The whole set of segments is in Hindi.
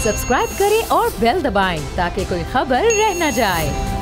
सब्सक्राइब करें और बेल दबाएं ताकि कोई खबर रह न जाए।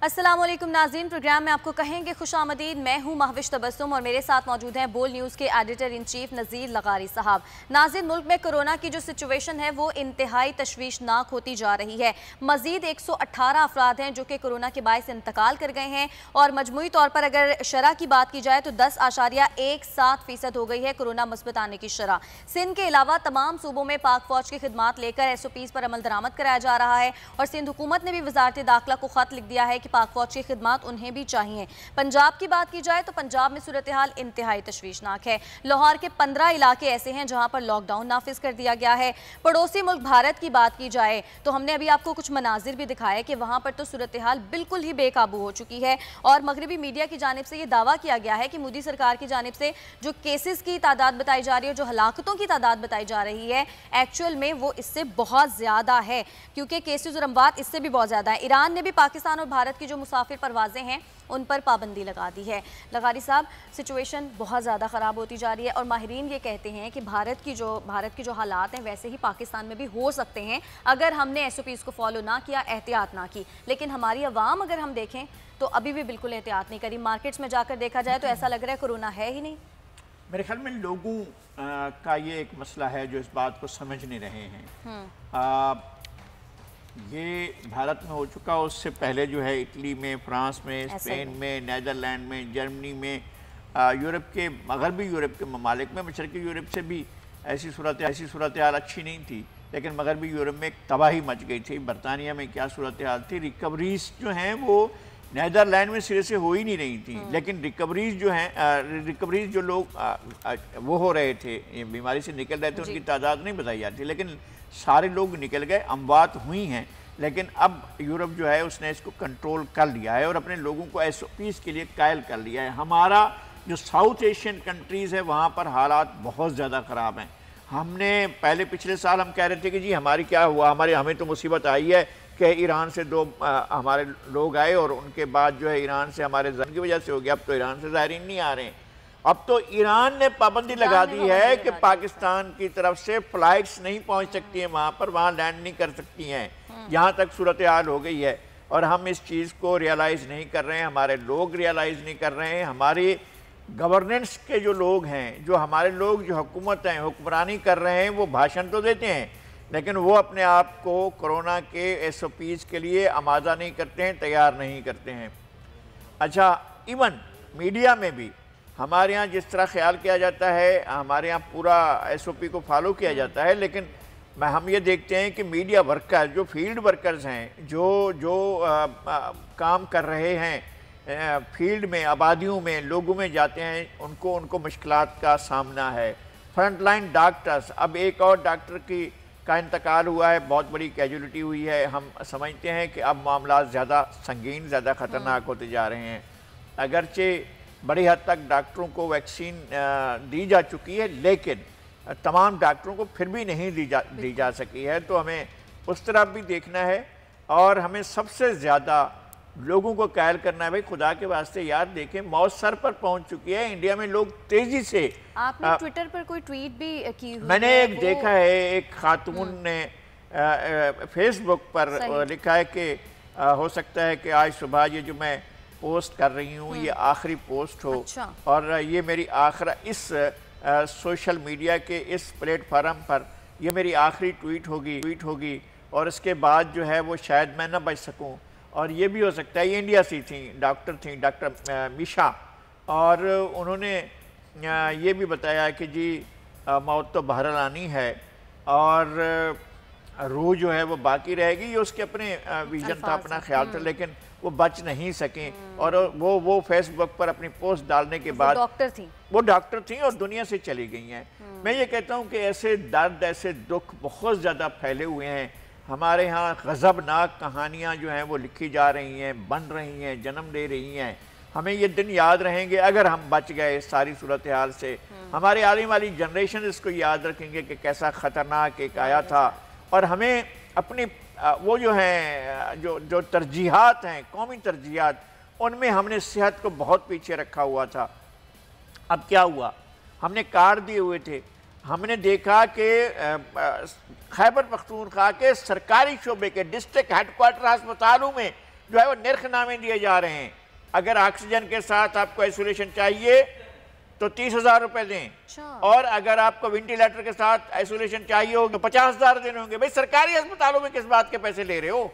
अस्सलाम वालेकुम नाज़रीन, प्रोग्राम में आपको कहेंगे खुशामदीद। मैं हूं महविश तबस्सुम और मेरे साथ मौजूद हैं बोल न्यूज़ के एडिटर इन चीफ नज़ीर लगारी साहब। नाज़रीन, मुल्क में कोरोना की जो सिचुएशन है वो इंतहाई तशवीशनाक होती जा रही है। मज़ीद 118 अफराद हैं जो कि कोरोना के बायस इंतकाल कर गए हैं और मजमूई तौर पर अगर शरह की बात की जाए तो 10.17% हो गई है कोरोना मुस्बत आने की शरह। सिंध के अलावा तमाम सूबों में पाक फौज की खिदमात लेकर SOPs पर अमल दरामद कराया जा रहा है और सिंध हुकूमत ने भी वजारत दाखिला को खत लिख दिया है कि पाक फौज की खिदमात उन्हें भी चाहिए। पंजाब की बात की जाए तो पंजाब में सूरत हाल इंतहाई तशवीशनाक है। लाहौर के 15 इलाके ऐसे हैं जहां पर लॉकडाउन नाफिज कर दिया गया है। पड़ोसी मुल्क भारत की बात की जाए तो हमने अभी आपको कुछ मनाजिर भी दिखाए कि वहां पर तो सूरत हाल बिल्कुल ही बेकाबू हो चुकी है और मगरबी मीडिया की जानिब से यह दावा किया गया है कि मोदी सरकार की जानिब से जो केसेस की तादाद बताई जा रही है, जो हलाकतों की तादाद बताई जा रही है, एक्चुअल में वो इससे बहुत ज्यादा है क्योंकि केसेस और अमवात इससे भी बहुत ज्यादा है। ईरान ने भी पाकिस्तान और भारत की जो मुसाफिर परवाजें हैं उन पर पाबंदी लगा दी है। लगारी साहब, सिचुएशन बहुत ज़्यादा ख़राब होती जा रही है और माहिरीन ये कहते हैं कि भारत की जो हालात हैं वैसे ही पाकिस्तान में भी हो सकते हैं अगर हमने SOPs को फॉलो ना किया, एहतियात ना की। लेकिन हमारी अवाम अगर हम देखें तो अभी भी बिल्कुल एहतियात नहीं करी। मार्केट्स में जाकर देखा जाए तो ऐसा लग रहा है कोरोना है ही नहीं। मेरे ख्याल में लोगों का ये एक मसला है जो इस बात को समझ नहीं रहे हैं। ये भारत में हो चुका, उससे पहले जो है इटली में, फ्रांस में, स्पेन में, नीदरलैंड में, जर्मनी में, यूरोप के मगरबी यूरोप के ममालिक में, मशरक़ी यूरोप से भी ऐसी सूरत हाल अच्छी नहीं थी, लेकिन मगरबी यूरोप में एक तबाही मच गई थी। बरतानिया में क्या सूरत हाल थी, रिकवरीज जो हैं वो नीदरलैंड में सिरे से हो ही नहीं रही थी, लेकिन रिकवरीज जो लोग वो हो रहे थे, बीमारी से निकल रहे थे, उनकी तादाद नहीं बताई जाती, लेकिन सारे लोग निकल गए, अमवात हुई हैं। लेकिन अब यूरोप जो है उसने इसको कंट्रोल कर लिया है और अपने लोगों को SOPs के लिए कायल कर लिया है। हमारा जो साउथ एशियन कंट्रीज़ है वहाँ पर हालात बहुत ज़्यादा ख़राब हैं। हमने पहले पिछले साल हम कह रहे थे कि जी हमारी क्या हुआ, हमें तो मुसीबत आई है कि ईरान से 2 हमारे लोग आए और उनके बाद जो है ईरान से हमारे जन की वजह से हो गया। अब तो ईरान से ज़ायरीन नहीं आ रहे हैं। अब तो ईरान ने पाबंदी लगा दी है कि पाकिस्तान की तरफ से फ्लाइट्स नहीं पहुंच सकती हैं वहाँ पर, वहाँ लैंड नहीं कर सकती हैं। यहाँ तक सूरत हाल हो गई है और हम इस चीज़ को रियलाइज़ नहीं कर रहे हैं, हमारे लोग रियलाइज़ नहीं कर रहे हैं। हमारी गवर्नेंस के जो लोग हैं, जो हमारे लोग जो हुकूमत हैं, हुक्मरानी कर रहे हैं, वो भाषण तो देते हैं लेकिन वो अपने आप को कोरोना के SOPs के लिए आमादा नहीं करते हैं, तैयार नहीं करते हैं। अच्छा, इवन मीडिया में भी हमारे यहाँ जिस तरह ख्याल किया जाता है, हमारे यहाँ पूरा SOP को फॉलो किया जाता है, लेकिन हम ये देखते हैं कि मीडिया वर्कर, जो फील्ड वर्कर्स हैं, जो काम कर रहे हैं फील्ड में, आबादियों में, लोगों में जाते हैं, उनको मुश्किलात का सामना है। फ्रंटलाइन डॉक्टर्स, अब एक और डॉक्टर का इंतकाल हुआ है, बहुत बड़ी कैजुअलिटी हुई है। हम समझते हैं कि अब मामला ज़्यादा संगीन, ज़्यादा ख़तरनाक होते जा रहे हैं। अगरचे बड़ी हद तक डॉक्टरों को वैक्सीन दी जा चुकी है, लेकिन तमाम डॉक्टरों को फिर भी नहीं दी जा सकी है, तो हमें उस तरफ भी देखना है और हमें सबसे ज़्यादा लोगों को कायल करना है। भाई खुदा के वास्ते यार देखें, मौत सर पर पहुंच चुकी है। इंडिया में लोग तेज़ी से, आपने ट्विटर पर कोई ट्वीट भी की हुई मैंने एक देखा है, एक खातून ने फेसबुक पर लिखा है कि हो सकता है कि आज सुबह ये जो मैं पोस्ट कर रही हूँ ये आखिरी पोस्ट हो। अच्छा। और ये मेरी आखिरी इस सोशल मीडिया के इस प्लेटफार्म पर ये मेरी आखिरी ट्वीट होगी और इसके बाद जो है वो शायद मैं ना बच सकूँ। और ये भी हो सकता है, ये इंडिया से थी, डॉक्टर मीशा, और उन्होंने ये भी बताया कि जी मौत तो बहरहाल आनी है और रूह जो है वो बाकी रहेगी। ये उसके अपने विजन था, अपना ख्याल था, लेकिन वो बच नहीं सकें और वो फेसबुक पर अपनी पोस्ट डालने के बाद वो डॉक्टर थी और दुनिया से चली गई हैं। मैं ये कहता हूँ कि ऐसे दर्द, ऐसे दुख बहुत ज़्यादा फैले हुए हैं। हमारे यहाँ गज़बनाक कहानियाँ जो हैं वो लिखी जा रही हैं, बन रही हैं, जन्म ले रही हैं। हमें ये दिन याद रहेंगे अगर हम बच गए सारी सूरत हाल से। हमारे आने वाली जनरेशन इसको याद रखेंगे कि कैसा ख़तरनाक एक आया था और हमें अपनी वो जो हैं जो जो तरजीहात हैं, कौमी तरजीहात, उनमें हमने सेहत को बहुत पीछे रखा हुआ था। अब क्या हुआ, हमने कार्ड दिए हुए थे, हमने देखा कि खैबर पख्तूनख्वा के सरकारी शोबे के डिस्ट्रिक्ट हेडक्वार्टर अस्पतालों में जो है वो निर्खनामे दिए जा रहे हैं। अगर ऑक्सीजन के साथ आपको आइसोलेशन चाहिए तो 30,000 रुपए दें, और अगर आपको वेंटिलेटर के साथ आइसोलेशन चाहिए हो तो 50,000 देने होंगे। भाई सरकारी अस्पतालों में किस बात के पैसे ले रहे हो?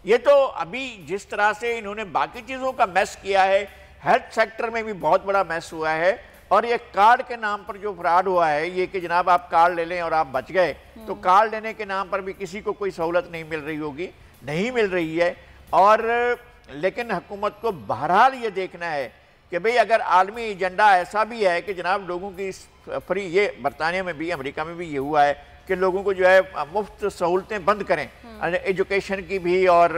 ये तो अभी जिस तरह से इन्होंने बाकी चीज़ों का मैस किया है, हेल्थ सेक्टर में भी बहुत बड़ा मैस हुआ है। और ये कार्ड के नाम पर जो फ्रॉड हुआ है, ये कि जनाब आप कार्ड ले लें और आप बच गए, तो कार्ड लेने के नाम पर भी किसी को कोई सहूलत नहीं मिल रही होगी, नहीं मिल रही है। और लेकिन हुकूमत को बहरहाल ये देखना है कि भाई अगर आलमी एजेंडा ऐसा भी है कि जनाब लोगों की फ्री, ये बरतानिया में भी, अमेरिका में भी ये हुआ है कि लोगों को जो है मुफ्त सहूलतें बंद करें, एजुकेशन की भी। और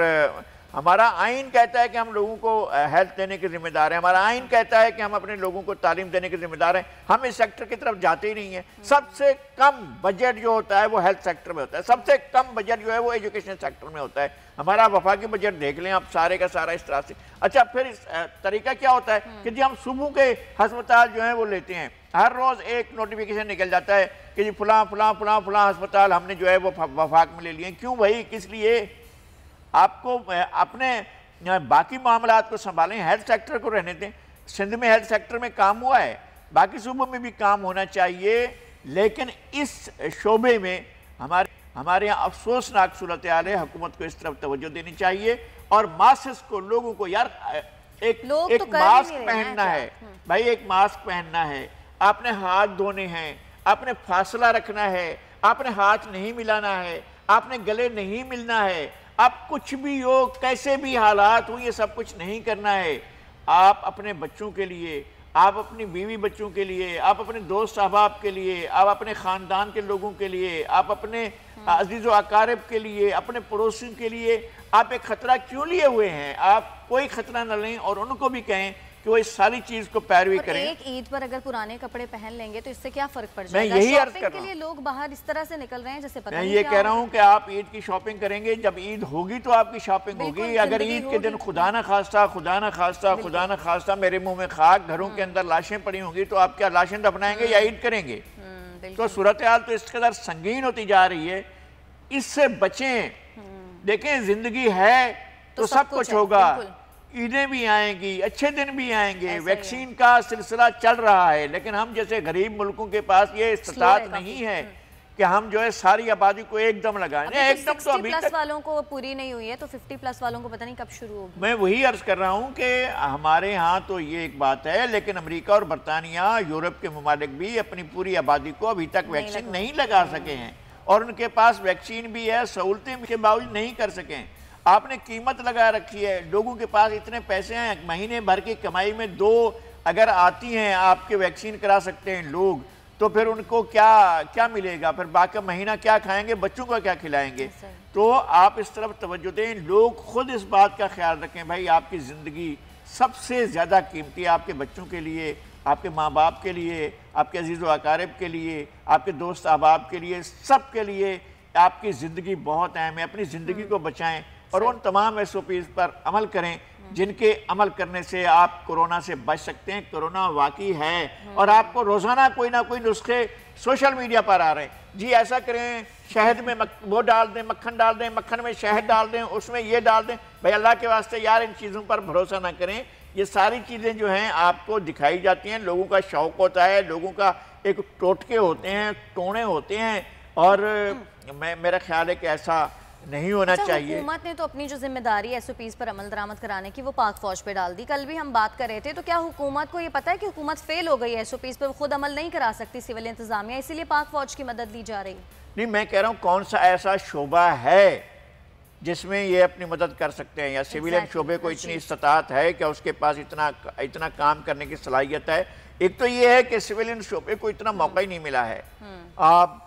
हमारा आइन कहता है कि हम लोगों को हेल्थ देने के जिम्मेदार हैं, हमारा आइन कहता है कि हम अपने लोगों को तालीम देने के जिम्मेदार हैं। हम इस सेक्टर की तरफ जाते ही नहीं है। सबसे कम बजट जो होता है वो हेल्थ सेक्टर में होता है, सबसे कम बजट जो है वो एजुकेशन सेक्टर में होता है। हमारा वफाकी बजट देख लें आप, सारे का सारा इस तरह से। अच्छा, फिर इस तरीका क्या होता है कि जी हम सुबह के अस्पताल जो है वो लेते हैं, हर रोज एक नोटिफिकेशन निकल जाता है कि जी फलां फलां फलां फलां अस्पताल हमने जो है वो वफाक में ले लिए। क्यों भाई, किस लिए? आपको अपने बाकी मामलात को संभालें, हेल्थ सेक्टर को रहने दें। सिंध में हेल्थ सेक्टर में काम हुआ है, बाकी सूबों में भी काम होना चाहिए, लेकिन इस शोबे में हमारे यहाँ अफसोसनाक सूरत हाल है। हुकूमत को इस तरफ तवज्जो देनी चाहिए और मास्क को, लोगों को यार एक मास्क पहनना है भाई, एक मास्क पहनना है, आपने हाथ धोने हैं, आपने फासला रखना है, आपने हाथ नहीं मिलाना है, आपने गले नहीं मिलना है। आप कुछ भी हो, कैसे भी हालात हो, ये सब कुछ नहीं करना है। आप अपने बच्चों के लिए, आप अपनी बीवी बच्चों के लिए, आप अपने दोस्त अहबाब के लिए, आप अपने ख़ानदान के लोगों के लिए, आप अपने अजीज़ व अकारिब के लिए, अपने पड़ोसियों के लिए आप एक ख़तरा क्यों लिए हुए हैं? आप कोई ख़तरा न लें और उनको भी कहें कि वो इस सारी चीज को पैरवी करें। एक ईद पर अगर पुराने कपड़े पहन लेंगे तो इससे क्या फर्क पड़ जाएगा? मैं यही अर्ज कर रहा हूं के लिए लोग बाहर इस तरह से निकल रहे हैं जैसे पता मैं नहीं ये क्या कह रहा हूँ कि आप ईद की शॉपिंग करेंगे, जब ईद होगी तो आपकी शॉपिंग होगी। अगर ईद के दिन खुदा न खास्ता मेरे मुंह में खाक, घरों के अंदर लाशें पड़ी होंगी, तो आप क्या लाशें दफनाएंगे या ईद करेंगे? तो सूरत हाल तो इस कदर संगीन होती जा रही है, इससे बचें। देखें, जिंदगी है तो सब कुछ होगा, ईदें भी आएंगी, अच्छे दिन भी आएंगे, वैक्सीन का सिलसिला चल रहा है, लेकिन हम जैसे गरीब मुल्कों के पास ये इस्तात नहीं है कि हम जो है सारी आबादी को एकदम लगाएं। एकदम तो अभी तक वालों को पूरी नहीं हुई है, तो 50+ वालों को पता नहीं कब शुरू होगी। मैं वही अर्ज कर रहा हूँ कि हमारे यहाँ तो ये एक बात है, लेकिन अमेरिका और बरतानिया, यूरोप के ममालिक भी अपनी पूरी आबादी को अभी तक वैक्सीन नहीं लगा सके हैं, और उनके पास वैक्सीन भी है, सहूलतें के बावजूद नहीं कर सकें। आपने कीमत लगा रखी है, लोगों के पास इतने पैसे हैं, महीने भर की कमाई में 2 अगर आती हैं आपके वैक्सीन करा सकते हैं लोग, तो फिर उनको क्या मिलेगा? फिर बाकी महीना क्या खाएंगे, बच्चों को क्या खिलाएंगे? तो आप इस तरफ तवज्जो दें, लोग खुद इस बात का ख्याल रखें। भाई आपकी ज़िंदगी सबसे ज़्यादा कीमती है, आपके बच्चों के लिए, आपके माँ बाप के लिए, आपके अजीज़ व अकारिब के लिए, आपके दोस्त अहबाब के लिए, सब के लिए आपकी ज़िंदगी बहुत अहम है। अपनी ज़िंदगी को बचाएं और उन तमाम SOPs पर अमल करें जिनके अमल करने से आप कोरोना से बच सकते हैं। कोरोना वाकई है और आपको रोज़ाना कोई ना कोई नुस्खे सोशल मीडिया पर आ रहे हैं, जी ऐसा करें, शहद में वो डाल दें, मक्खन डाल दें, मक्खन में शहद डाल दें, उसमें ये डाल दें। भाई अल्लाह के वास्ते यार इन चीज़ों पर भरोसा ना करें। ये सारी चीज़ें जो हैं आपको दिखाई जाती हैं, लोगों का शौक़ होता है, लोगों का एक टोटके होते हैं, टोने होते हैं, और मेरा ख्याल है कि ऐसा नहीं होना चाहिए। हुकूमत ने तो अपनी जो जिम्मेदारी SOPs पर अमल दरामद कराने की वो पाक फौज पे डाल दी। कल भी हम बात कर रहे थे, तो क्या हुकूमत को ये पता है कि हुकूमत फेल हो गई है, SOPs पर खुद अमल नहीं करा सकती सिविल इंतजामिया, इसीलिए पाक फौज की मदद ली जा रही? नहीं, मैं कह रहा हूँ कौन सा ऐसा शोबा है जिसमें ये अपनी मदद कर सकते हैं, या सिविलियन शोबे को इतनी इस्तात है कि उसके पास इतना काम करने की सलाहियत है। एक तो ये है कि सिविलियन शोबे को इतना मौका ही नहीं मिला है,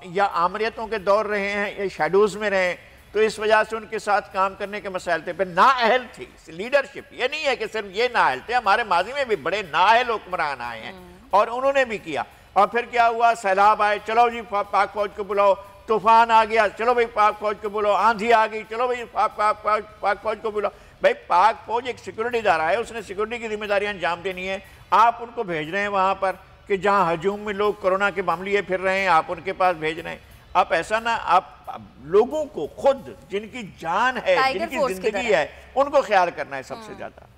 या आमरियतों के दौर रहे हैं, या शेडोज में रहे, तो इस वजह से उनके साथ काम करने के मसाइल थे। फिर नाअहल थी लीडरशिप। ये नहीं है कि सिर्फ ये नाअहल थे, हमारे माजी में भी बड़े नाअहल हुक्मरान आए हैं और उन्होंने भी किया। और फिर क्या हुआ, सैलाब आए, चलो जी पाक फौज को बुलाओ, तूफान आ गया, चलो भाई पाक फौज को बुलाओ, आंधी आ गई, चलो भाई पाक फौज को बुलाओ। भाई पाक फौज एक सिक्योरिटी इदारा है, उसने सिक्योरिटी की जिम्मेदारियां अंजाम देनी है। आप उनको भेज रहे हैं वहां पर कि जहां हजूम में लोग कोरोना के मामले फिर रहे हैं, आप उनके पास भेज रहे हैं। आप ऐसा ना, आप लोगों को खुद जिनकी जान है, जिनकी जिंदगी है, उनको ख्याल करना है सबसे ज्यादा।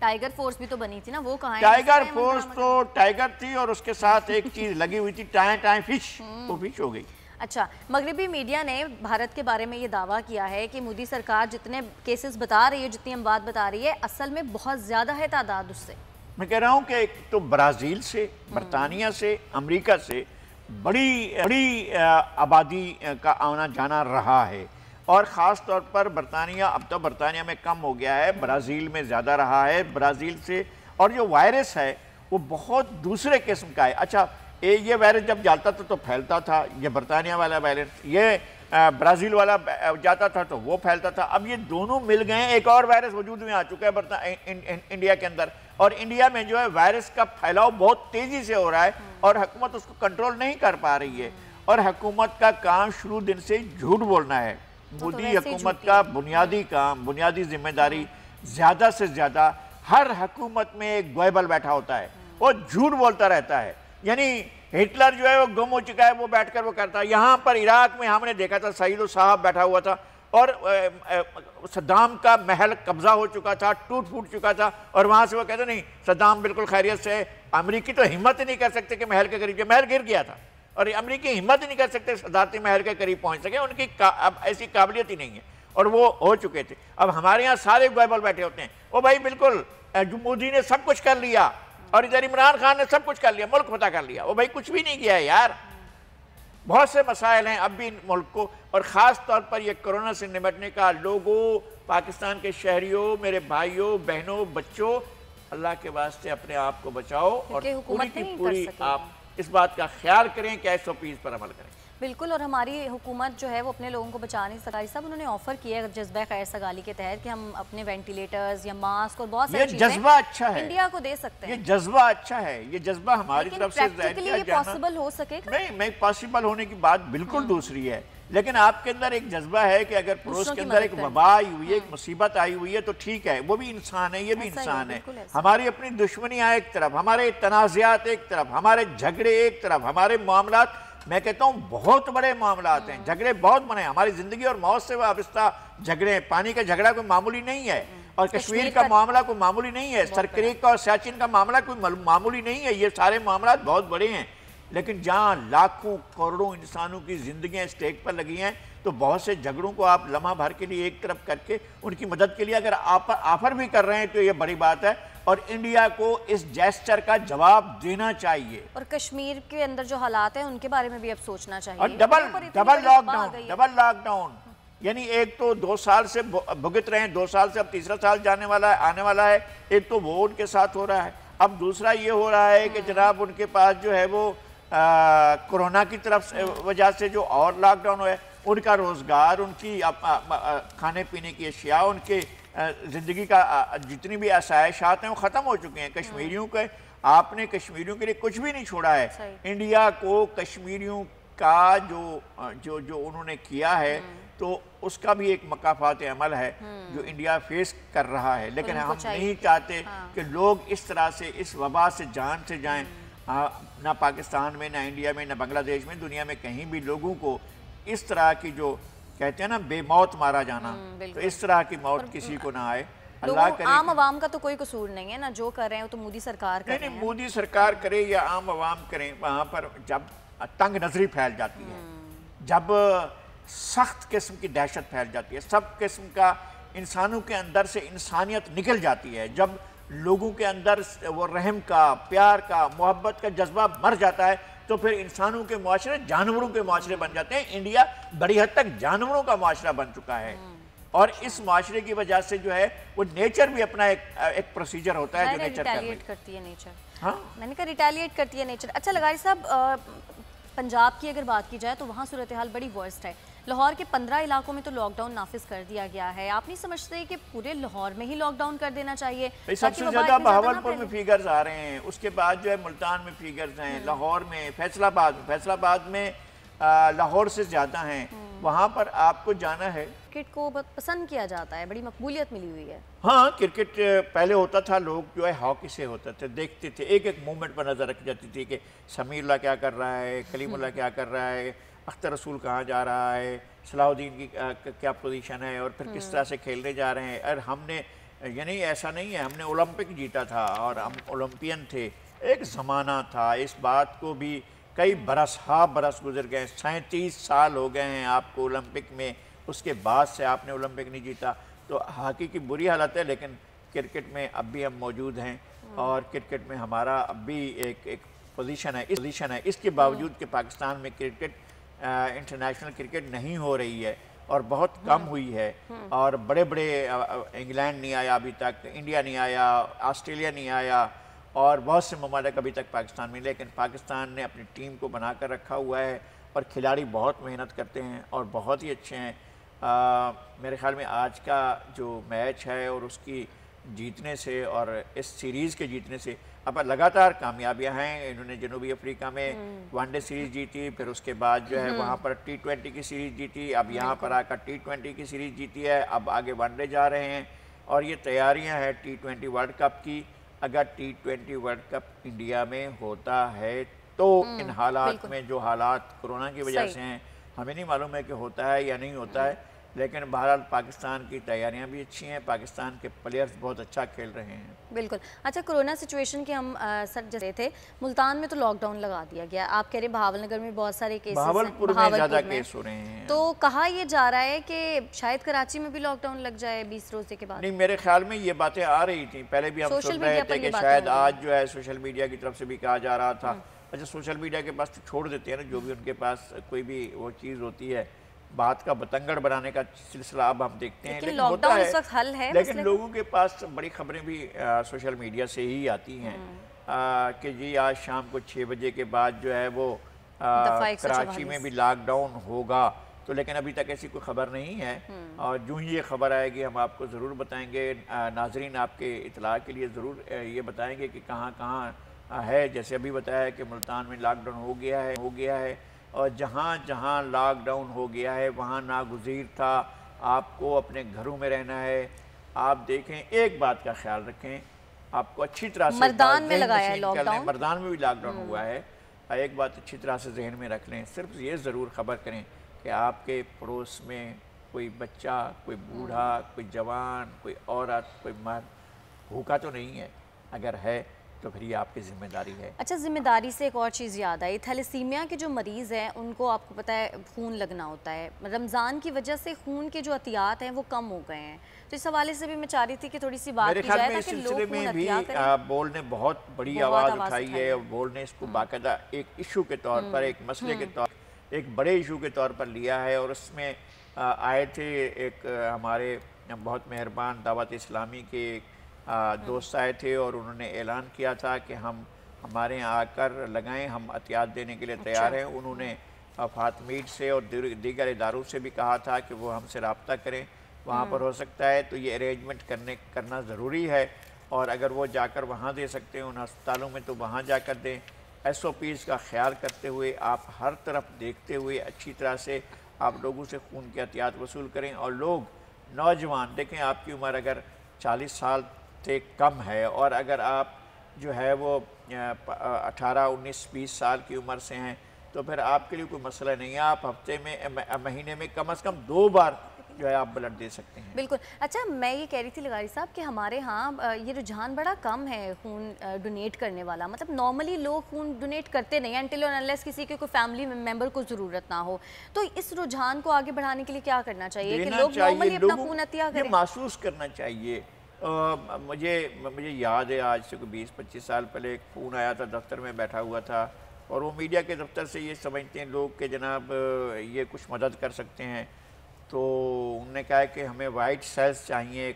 टाइगर फोर्स भी तो बनी थी ना, वो कहाँ है? टाइगर फोर्स तो टाइगर थी और उसके साथ एक चीज लगी हुई थी, टाइम फिश, वो फिश हो गई। अच्छा, मगरबी मीडिया ने भारत के बारे में ये दावा किया है कि मोदी सरकार जितने केसेस बता रही है, जितनी अमवात बता रही है, असल में बहुत ज्यादा है तादाद उससे। मैं कह रहा हूँ कि एक तो ब्राज़ील से, बरतानिया से, अमेरिका से बड़ी आबादी का आना जाना रहा है, और ख़ास तौर पर बरतानिया, अब तो बरतानिया में कम हो गया है, ब्राज़ील में ज़्यादा रहा है। ब्राज़ील से, और जो वायरस है वो बहुत दूसरे किस्म का है। अच्छा, ये वायरस जब जाता था तो फैलता था, ये बरतानिया वाला वायरस, ये ब्राज़ील वाला जाता था तो वो फैलता था। अब ये दोनों मिल गए, एक और वायरस वजूद में आ चुका है इंडिया के अंदर, और इंडिया में जो है वायरस का फैलाव बहुत तेज़ी से हो रहा है और हुकूमत उसको कंट्रोल नहीं कर पा रही है। और हुकूमत का काम शुरू दिन से झूठ बोलना है। मोदी हुकूमत का बुनियादी काम, बुनियादी जिम्मेदारी, ज़्यादा से ज़्यादा हर हुकूमत में एक गोएबल बैठा होता है, वो झूठ बोलता रहता है। यानी हिटलर जो है वो गुम हो चुका है, वो बैठकर वो करता है। यहाँ पर इराक में हमने देखा था, सईद साहब बैठा हुआ था और सद्दाम का महल कब्जा हो चुका था, टूट फूट चुका था, और वहाँ से वो कहते नहीं सद्दाम बिल्कुल खैरियत से है। अमरीकी तो हिम्मत ही नहीं कर सकते कि महल के करीब, महल गिर गया था, और अमरीकी हिम्मत ही नहीं कर सकते सदारती महल के करीब पहुँच सके, उनकी अब ऐसी काबिलियत ही नहीं है, और वो हो चुके थे। अब हमारे यहाँ सारे गोएबल बैठे होते हैं, वो भाई बिल्कुल मोदी ने सब कुछ कर लिया और इधर इमरान खान ने सब कुछ कर लिया, मुल्क फतह कर लिया। वो भाई कुछ भी नहीं किया है यार। बहुत से मसाइल हैं अब भी मुल्क को, और ख़ास तौर पर ये कोरोना से निपटने का लोगों, पाकिस्तान के शहरियों, मेरे भाइयों बहनों बच्चों, अल्लाह के वास्ते अपने आप को बचाओ और पूरी की पूरी आप इस बात का ख्याल करें कि SOPs पर अमल करें। बिल्कुल, और हमारी हुकूमत जो है वो अपने लोगों को बचा नहीं सका। साहब उन्होंने ऑफर किया है जज्बा खैर सगाली के तहत कि हम अपने वेंटिलेटर्स या मास्क और बहुत सारी चीजें जज्बा अच्छा है, इंडिया को दे सकते हैं। ये जज्बा अच्छा है, ये जज्बा हमारी तरफ से पॉसिबल हो सकेगा? नहीं, पॉसिबल होने की बात बिल्कुल दूसरी है, लेकिन आपके अंदर एक जज्बा है कि अगर पड़ोस के अंदर एक वबा आई हुई है, एक मुसीबत आई हुई है, तो ठीक है, वो भी इंसान है, ये भी इंसान है। हमारी अपनी दुश्मनियां एक तरफ, हमारे तनाज़ात एक तरफ, हमारे झगड़े एक तरफ, हमारे मामलात, मैं कहता हूँ बहुत बड़े मामलात हैं, झगड़े बहुत बड़े हैं, हमारी जिंदगी और मौत से वाबस्ता झगड़े हैं। पानी का झगड़ा कोई मामूली नहीं है, और कश्मीर का मामला कोई मामूली नहीं है, सरक्रीक का और सियाचिन का मामला कोई मामूली नहीं है। ये सारे मामला बहुत बड़े हैं, लेकिन जहाँ लाखों करोड़ों इंसानों की जिंदगियां स्टेक पर लगी हैं, तो बहुत से झगड़ों को आप लम्हा भर के लिए एक तरफ करके उनकी मदद के लिए अगर आप ऑफर भी कर रहे हैं तो ये बड़ी बात है, और इंडिया को इस जेस्चर का जवाब देना चाहिए। और कश्मीर के अंदर जो हालात हैं उनके बारे में भी अब सोचना चाहिए। और डबल लॉकडाउन, यानी एक तो 2 साल से भुगत रहे हैं, 2 साल से अब तीसरा साल जाने वाला है, आने वाला है। एक तो वो उनके साथ हो रहा है, अब दूसरा ये हो रहा है कि जनाब उनके पास जो है वो कोरोना की तरफ वजह से जो और लॉकडाउन हुआ है, उनका रोज़गार, उनकी खाने पीने की अशिया, उनके ज़िंदगी का जितनी भी आसाइशात हैं वो ख़त्म हो चुके हैं। कश्मीरियों के, आपने कश्मीरियों के लिए कुछ भी नहीं छोड़ा है। इंडिया को कश्मीरियों का जो उन्होंने किया है, तो उसका भी एक मकाफात अमल है जो इंडिया फेस कर रहा है, लेकिन हम नहीं चाहते कि लोग इस तरह से इस वबा से जान से जाएं। ना पाकिस्तान में, ना इंडिया में, ना बांग्लादेश में, दुनिया में कहीं भी लोगों को इस तरह की जो कहते हैं ना बेमौत मारा जाना, तो इस तरह की मौत किसी को ना आए। अल्लाह करे। आम आवाम का तो कोई कसूर नहीं है ना, जो कर रहे हैं वो तो मोदी सरकार कर रही है। मोदी सरकार करे या आम आवाम करें, वहाँ पर जब तंग नजरी फैल जाती है, जब सख्त किस्म की दहशत फैल जाती है, सब किस्म का इंसानों के अंदर से इंसानियत निकल जाती है, जब लोगों के अंदर वो रहम का, प्यार का, मोहब्बत का जज्बा मर जाता है, तो फिर इंसानों के मुआशरे जानवरों के मुआशरे बन जाते हैं। इंडिया बड़ी हद तक जानवरों का मुआशरा बन चुका है, और इस मुआशरे की वजह से जो है वो नेचर भी अपना एक प्रोसीजर होता है जो नेचर करती है नेचर। हाँ, मैंने कहा रिटेलिएट करती है नेचर। अच्छा लगारी साहब, पंजाब की अगर बात की जाए तो वहाँ सूरत हाल बड़ी वर्स्ट है। लाहौर के 15 इलाकों में तो लॉकडाउन नाफिज कर दिया गया है। आप नहीं समझते कि पूरे लाहौर में ही लॉकडाउन कर देना चाहिए? सबसे ज्यादा बहावलपुर में फिगर्स आ रहे हैं, उसके बाद जो है मुल्तान में फिगर्स हैं, लाहौर में, फैसलाबाद में लाहौर से ज़्यादा हैं, वहाँ पर आपको जाना है। क्रिकेट को बहुत पसंद किया जाता है, बड़ी मकबूलियत मिली हुई है। हाँ, क्रिकेट पहले होता था, लोग जो है हॉकी से होते थे, देखते थे, एक एक मूवमेंट पर नज़र रखी जाती थी कि समीरुल्लाह क्या कर रहा है, कलीमुल्लाह क्या कर रहा है, अख्तर रसूल कहाँ जा रहा है, सलाहुद्दीन की क्या पोजीशन है और फिर किस तरह से खेलने जा रहे हैं। और हमने यानी ऐसा नहीं है, हमने ओलंपिक जीता था और हम ओलंपियन थे। एक ज़माना था, इस बात को भी कई बरस बरस गुजर गए, 37 साल हो गए हैं आपको ओलंपिक में, उसके बाद से आपने ओलंपिक नहीं जीता। तो हॉकी की बुरी हालत है, लेकिन क्रिकेट में अब भी हम मौजूद हैं और क्रिकेट में हमारा अब भी एक पोजीशन है। इसके बावजूद कि पाकिस्तान में क्रिकेट इंटरनेशनल क्रिकेट नहीं हो रही है और बहुत कम हुई है, और बड़े बड़े इंग्लैंड नहीं आया अभी तक, इंडिया नहीं आया, ऑस्ट्रेलिया नहीं आया और बहुत से ममालिक अभी तक पाकिस्तान में। लेकिन पाकिस्तान ने अपनी टीम को बना कर रखा हुआ है और खिलाड़ी बहुत मेहनत करते हैं और बहुत ही अच्छे हैं। मेरे ख्याल में आज का जो मैच है और उसकी जीतने से और इस सीरीज़ के जीतने से अब लगातार कामयाबियां हैं। इन्होंने जनूबी अफ्रीका में वनडे सीरीज़ जीती, फिर उसके बाद जो है वहाँ पर T20 की सीरीज़ जीती, अब यहाँ पर आकर T20 की सीरीज़ जीती है, अब आगे वनडे जा रहे हैं और ये तैयारियां हैं T20 वर्ल्ड कप की। अगर T20 वर्ल्ड कप इंडिया में होता है तो इन हालात में, जो हालात कोरोना की वजह से हैं, हमें नहीं मालूम है कि होता है या नहीं होता है, लेकिन बहरहाल पाकिस्तान की तैयारियां भी अच्छी हैं, पाकिस्तान के प्लेयर्स बहुत अच्छा खेल रहे हैं। बिल्कुल। अच्छा, कोरोना सिचुएशन के हम सर जैसे थे, मुल्तान में तो लॉकडाउन लगा दिया गया, आप कह रहे बहावलनगर में बहुत सारे केसेस हैं, बहावलपुर में ज़्यादा केस हो रहे हैं। तो कहा ये जा रहा है कि शायद कराची में भी लॉकडाउन लग जाए 20 रोज़े के बाद। नहीं, मेरे ख्याल में ये बातें आ रही थी, पहले भी हम सुन रहे थे कि शायद आज जो है सोशल मीडिया की तरफ से भी कहा जा रहा था। अच्छा, सोशल मीडिया के पास तो छोड़ देते हैं ना, जो भी उनके पास कोई भी वो चीज़ होती है, बात का बतंगड़ बनाने का सिलसिला अब हम देखते हैं, लेकिन होता है, इस वक्त हल है, लेकिन लोगों के पास बड़ी खबरें भी सोशल मीडिया से ही आती हैं कि जी आज शाम को 6 बजे के बाद जो है वो कराची में भी लॉकडाउन होगा। तो लेकिन अभी तक ऐसी कोई खबर नहीं है और जो ही ये खबर आएगी हम आपको ज़रूर बताएंगे। नाजरीन आपके इतला के लिए ज़रूर ये बताएंगे कि कहाँ कहाँ है। जैसे अभी बताया कि मुल्तान में लॉकडाउन हो गया है और जहाँ जहाँ लॉकडाउन हो गया है वहाँ नागुज़ीर था, आपको अपने घरों में रहना है। आप देखें, एक बात का ख्याल रखें, आपको अच्छी तरह से मर्दान में लगाया है लॉकडाउन, मर्दान में भी लॉकडाउन हुआ है। एक बात अच्छी तरह से जहन में रख लें, सिर्फ ये ज़रूर खबर करें कि आपके पड़ोस में कोई बच्चा, कोई बूढ़ा, कोई जवान, कोई औरत, कोई मर्द भूखा तो नहीं है। अगर है तो फिर ये आपकी जिम्मेदारी है। अच्छा, जिम्मेदारी से एक और चीज़ याद आई, थैलेसीमिया के जो मरीज़ हैं उनको आपको पता है खून लगना होता है, रमज़ान की वजह से खून के जो एहतियात हैं वो कम हो गए हैं। तो इस हवाले से भी मैं चाह रही थी कि थोड़ी सी बात की जाए ताकि लोग खून एहतियात करें। बोल ने बहुत बड़ी आवाज़ उठाई है और बोल ने इसको बाकायदा एक इशू के तौर पर, एक मसले के तौर, एक बड़े इशू के तौर पर लिया है। और उसमें आए थे एक हमारे बहुत मेहरबान दावत इस्लामी के दोस्त आए थे और उन्होंने ऐलान किया था कि हम हमारे यहाँ आकर लगाएं, हम एहतियात देने के लिए तैयार हैं। उन्होंने फातमीड से और दीगर इदारों से भी कहा था कि वो हमसे रब्ता करें, वहाँ पर हो सकता है तो ये अरेंजमेंट करना ज़रूरी है। और अगर वो जाकर वहाँ दे सकते हैं उन अस्पतालों में तो वहाँ जाकर दें। SOPs का ख्याल करते हुए, आप हर तरफ देखते हुए अच्छी तरह से आप लोगों से खून की एहतियात वसूल करें। और लोग, नौजवान, देखें आपकी उम्र अगर 40 साल से कम है और अगर आप जो है वो 18, 19, 20 साल की उम्र से हैं तो फिर आपके लिए कोई मसला नहीं है। आप हफ्ते में, महीने में कम से कम 2 बार जो है आप ब्लड दे सकते हैं। बिल्कुल। अच्छा, मैं ये कह रही थी लगारी साहब कि हमारे यहाँ ये रुझान बड़ा कम है खून डोनेट करने वाला, मतलब नॉर्मली लोग खून डोनेट करते नहीं अनटिल और अनलेस किसी के कोई फैमिली मेंबर को ज़रूरत ना हो। तो इस रुझान को आगे बढ़ाने के लिए क्या करना चाहिए कि लोग नॉर्मली अपना खून अतिया करें? महसूस करना चाहिए। मुझे याद है आज से 20-25 साल पहले एक फ़ोन आया था, दफ्तर में बैठा हुआ था और वो मीडिया के दफ्तर से ये समझते हैं लोग कि जनाब ये कुछ मदद कर सकते हैं। तो उन्होंने कहा कि हमें वाइट सेल्स चाहिए,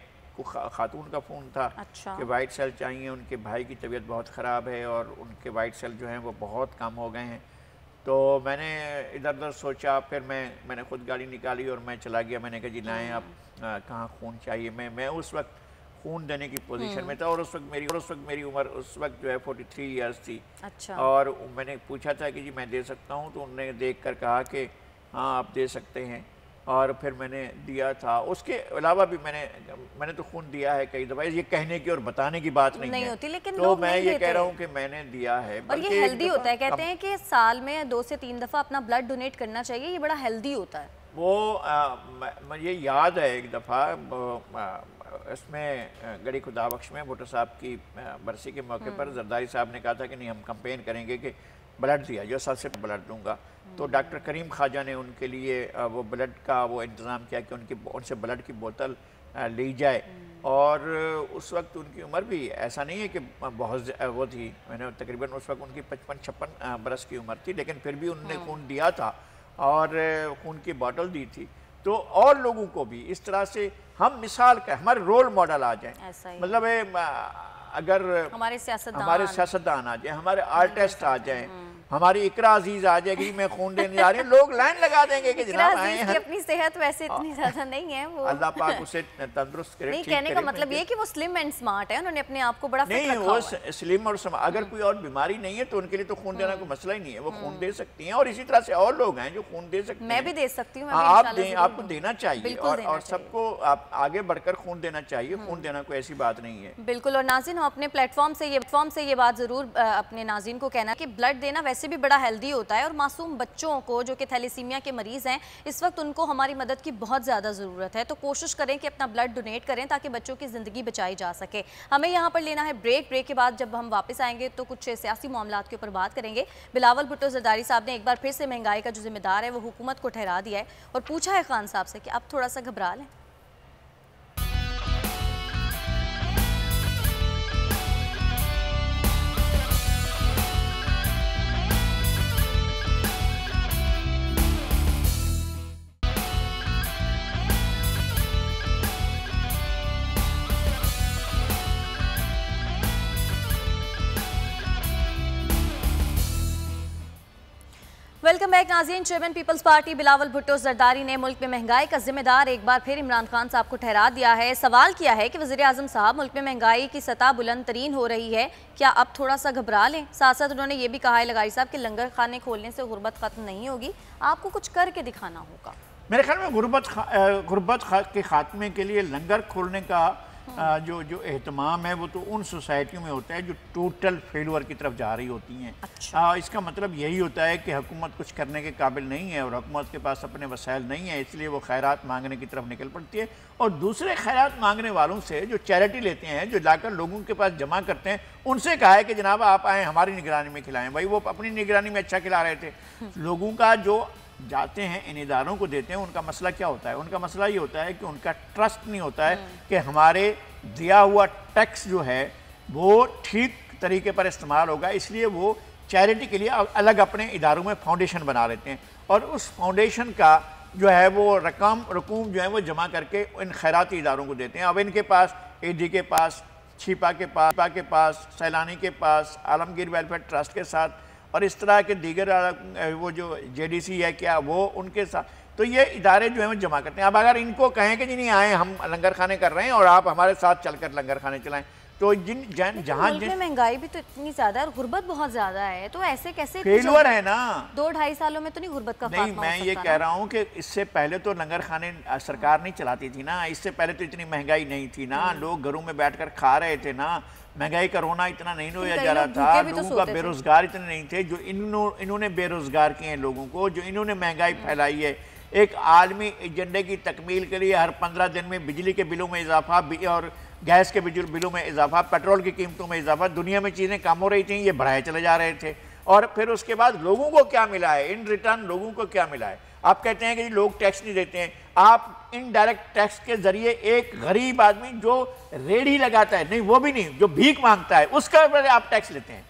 खातून का फ़ोन था। अच्छा। कि वाइट सेल चाहिए, उनके भाई की तबीयत बहुत ख़राब है और उनके वाइट सेल जो हैं वो बहुत कम हो गए हैं। तो मैंने इधर उधर सोचा, फिर मैंने ख़ुद गाड़ी निकाली और मैं चला गया। मैंने कहा जी लाएँ, आप कहाँ खून चाहिए। मैं उस वक्त खून देने की पोजीशन में था, और उस वक्त मेरी उम्र उस वक्त जो है 43 ईयर्स थी। अच्छा। और मैंने पूछा था कि जी मैं दे सकता हूँ, तो उन्होंने देख कर कहा कि हाँ आप दे सकते हैं, और फिर मैंने दिया था। उसके अलावा भी मैंने तो खून दिया है कई दफ़ा, ये कहने की और बताने की बात नहीं होती, लेकिन तो मैं ये कह रहा हूँ कि मैंने दिया है। और ये हेल्दी होता है, कहते हैं कि साल में 2 से 3 दफ़ा अपना ब्लड डोनेट करना चाहिए, ये बड़ा हेल्दी होता है। वो मुझे याद है एक दफ़ा इसमें गड़ी खुदाबख्श में भुट्टो साहब की बरसी के मौके पर जरदारी साहब ने कहा था कि नहीं हम कंपेन करेंगे कि ब्लड दिया जो सबसे ब्लड दूंगा। तो डॉक्टर करीम ख्वाजा ने उनके लिए वो ब्लड का वो इंतज़ाम किया कि उनसे ब्लड की बोतल ली जाए। और उस वक्त उनकी उम्र भी ऐसा नहीं है कि बहुत वो थी, मैंने तकरीबन उस वक्त उनकी 55-56 बरस की उम्र थी, लेकिन फिर भी उन्होंने खून दिया था और खून की बोतल दी थी। तो और लोगों को भी इस तरह से हम मिसाल का हमारे रोल मॉडल आ जाएं, मतलब अगर हमारे सियासतदान आ जाए, हमारे आर्टिस्ट आ जाएं, हमारी इकरा अजीज आ जाएगी मैं खून देने जा रही हूँ, लोग लाइन लगा देंगे कि जनाब आए हैं। अपनी सेहत वैसे इतनी ज्यादा नहीं है, वो अल्लाह पाक उसे तंदुरुस्त करे। नहीं, कहने का मतलब ये कि वो स्लिम एंड स्मार्ट है, उन्होंने अपने आप को बड़ा फिट रखा हुआ है। स्लिम और अगर कोई और बीमारी नहीं है तो उनके लिए तो खून देना कोई मसला ही नहीं है, वो खून दे सकती हैं। और इसी तरह से और लोग हैं जो खून दे सकते हैं, मैं भी दे सकती हूँ, आपको देना चाहिए और सबको आप आगे बढ़कर खून देना चाहिए। खून देना कोई ऐसी बात नहीं है। बिल्कुल। और नाज़रीन, हम अपने प्लेटफॉर्म से ये बात जरूर अपने नाज़रीन को कहना कि ब्लड देना वैसे भी बड़ा हेल्दी होता है, और मासूम बच्चों को जो कि थैलेसीमिया के मरीज हैं इस वक्त उनको हमारी मदद की बहुत ज़्यादा ज़रूरत है। तो कोशिश करें कि अपना ब्लड डोनेट करें ताकि बच्चों की ज़िंदगी बचाई जा सके। हमें यहाँ पर लेना है ब्रेक के बाद जब हम वापस आएंगे तो कुछ सियासी मामलात के ऊपर बात करेंगे। बिलावल भुट्टो जरदारी साहब ने एक बार फिर से महंगाई का जो जिम्मेदार है वो हुकूमत को ठहरा दिया है और पूछा है खान साहब से कि अब थोड़ा सा घबरा लें। वेलकम बैक नाज़रीन। चेयरमैन पीपल्स पार्टी बिलावल भुट्टो जरदारी ने मुल्क में महंगाई का जिम्मेदार एक बार फिर इमरान खान साहब को ठहरा दिया है। सवाल किया है कि वज़ीर आज़म साहब, मुल्क में महंगाई की सतह बुलंद तरीन हो रही है, क्या अब थोड़ा सा घबरा लें? साथ साथ उन्होंने ये भी कहा है लगारी साहब कि लंगर खाने खोलने से गुर्बत ख़त्म नहीं होगी, आपको कुछ करके दिखाना होगा। मेरे ख्याल में गुर्बत के खात्मे के लिए लंगर खोलने का जो एहतमाम है वो तो उन सोसाइटियों में होता है जो टोटल फेलुअर की तरफ जा रही होती हैं। अच्छा। इसका मतलब यही होता है कि हुकूमत कुछ करने के काबिल नहीं है और हुकूमत के पास अपने वसाइल नहीं है, इसलिए वो खैरात मांगने की तरफ निकल पड़ती है। और दूसरे खैरात मांगने वालों से जो चैरिटी लेते हैं, जो लाकर लोगों के पास जमा करते हैं, उनसे कहा है कि जनाब आप आएँ हमारी निगरानी में खिलाएँ। भाई वो अपनी निगरानी में अच्छा खिला रहे थे। लोगों का जो जाते हैं इन इदारों को देते हैं, उनका मसला क्या होता है? उनका मसला ये होता है कि उनका ट्रस्ट नहीं होता है कि हमारे दिया हुआ टैक्स जो है वो ठीक तरीके पर इस्तेमाल होगा, इसलिए वो चैरिटी के लिए अलग अपने इदारों में फाउंडेशन बना लेते हैं और उस फाउंडेशन का जो है वो रकूम जो है वो जमा करके इन खैराती इदारों को देते हैं। अब इनके पास AD के पास, छिपा के पास, सैलानी के पास, आलमगीर वेलफेयर ट्रस्ट के साथ और इस तरह के दीगर वो जो JDC है क्या वो उनके साथ, तो ये इदारे जो हैं वो जमा करते हैं। अब अगर इनको कहें कि जी नहीं आए हम लंगर खाने कर रहे हैं और आप हमारे साथ चलकर लंगर खाने चलाएं, तो जहाँ महंगाई भी तो इतनी ज्यादा है और गुर्बत बहुत ज्यादा है, तो ऐसे कैसे फेलुअर है ना? 2-2.5 सालों में तो नहीं गुर्बत का नहीं, मैं ये कह रहा हूँ कि इससे पहले तो लंगर खाने सरकार नहीं चलाती थी ना, इससे पहले तो इतनी महंगाई नहीं थी ना, लोग घरों में बैठकर खा रहे थे ना, महंगाई का रोना इतना नहीं होया जा रहा था, लोगों का बेरोजगार इतने नहीं थे जो इन्होंने बेरोजगार किए हैं लोगों को, जो इन्होंने महंगाई फैलाई है। एक आलमी एजेंडे की तकमील के लिए हर 15 दिन में बिजली के बिलों में इजाफा और गैस के बिलों में इजाफा, पेट्रोल की कीमतों में इजाफा, दुनिया में चीज़ें कम हो रही थी, ये बढ़ाए चले जा रहे थे। और फिर उसके बाद लोगों को क्या मिला है? इन रिटर्न लोगों को क्या मिला है? आप कहते हैं कि लोग टैक्स नहीं देते हैं, आप इनडायरेक्ट टैक्स के जरिए एक गरीब आदमी जो रेडी लगाता है, नहीं वो भी नहीं, जो भीख मांगता है उसका आप टैक्स लेते हैं।